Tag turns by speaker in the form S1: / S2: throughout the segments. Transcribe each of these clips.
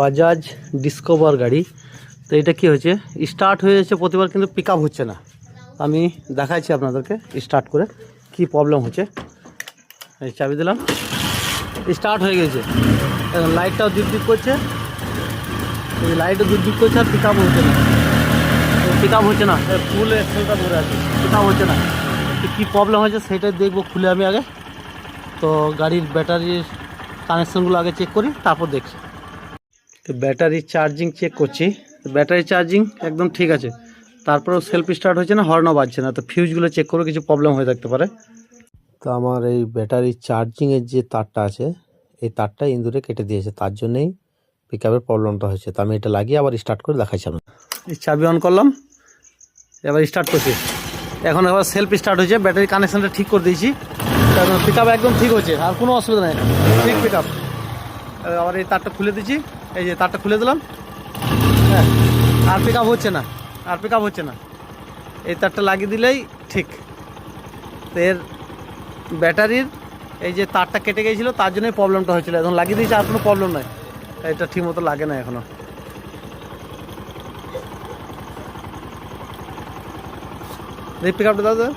S1: Bajaj discover গাড়ি। তো এটা কি হয়েছে, স্টার্ট হয়ে যাচ্ছে প্রতিবার কিন্তু পিক আপ হচ্ছে না। আমি দেখাচ্ছি আপনাদেরকে স্টার্ট করে কি প্রবলেম হচ্ছে। এই চাবি দিলাম, স্টার্ট হয়ে গেছে, লাইটটাও দিক করছে, এই লাইটও দিক করছে আর পিক আপ হচ্ছে না, পিক আপ হচ্ছে না, ফুল এক্সেলটা ধরে আছে, পিক আপ হচ্ছে না। তো কী প্রবলেম হয়েছে সেটাই দেখবো খুলে আমি আগে। তো গাড়ির ব্যাটারির কানেকশানগুলো আগে চেক করি, তারপর দেখি। তো ব্যাটারি চার্জিং চেক করছি, ব্যাটারি চার্জিং একদম ঠিক আছে, তারপরেও সেলফ স্টার্ট হচ্ছে না, হর্নও বাজছে না। তো ফিউজগুলো চেক করে কিছু প্রবলেম হয়ে থাকতে পারে। তো আমার এই ব্যাটারি চার্জিংয়ের যে তারটা আছে, এই তারটা ইঁদুরে কেটে দিয়েছে, তার জন্যেই পিক আপের প্রবলেমটা হয়েছে। তো আমি এটা লাগিয়ে আবার স্টার্ট করে দেখাচ্ছি আপনার। এই চাবি অন করলাম, এবার স্টার্ট করছি। এখন আবার সেলফ স্টার্ট হয়েছে, ব্যাটারি কানেকশানটা ঠিক করে দিয়েছি, পিক আপ একদম ঠিক হচ্ছে, আর কোনো অসুবিধা নেই, ঠিক পিক আপ। আবার এই তারটা খুলে দিচ্ছি, এই যে তারটা খুলে দিলাম, হ্যাঁ, আর পিক আপ হচ্ছে না, আর পিক আপ হচ্ছে না। এই তারটা লাগিয়ে দিলেই ঠিক। তো এর ব্যাটারির এই যে তারটা কেটে গিয়েছিলো, তার জন্যই প্রবলেমটা হয়েছিল। এখন লাগিয়ে দিয়েছি, আর কোনো প্রবলেম নাই, এটা ঠিক মতো লাগে না এখনও। দেখি পিক আপটা দাও,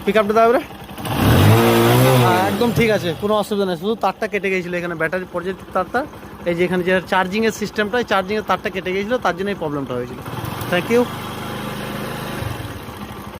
S1: পিক আপটা দাও এবারে। একদম ঠিক আছে, কোনো অসুবিধা নেই, শুধু তারটা কেটে গিয়েছিলো এখানে, ব্যাটারি পজিটিভ তারটা, এই যে এখানে যে চার্জিংয়ের সিস্টেমটা, চার্জিংয়ের তারটা কেটে গিয়েছিলো, তার জন্য এই প্রবলেমটা হয়েছিল। Thank you.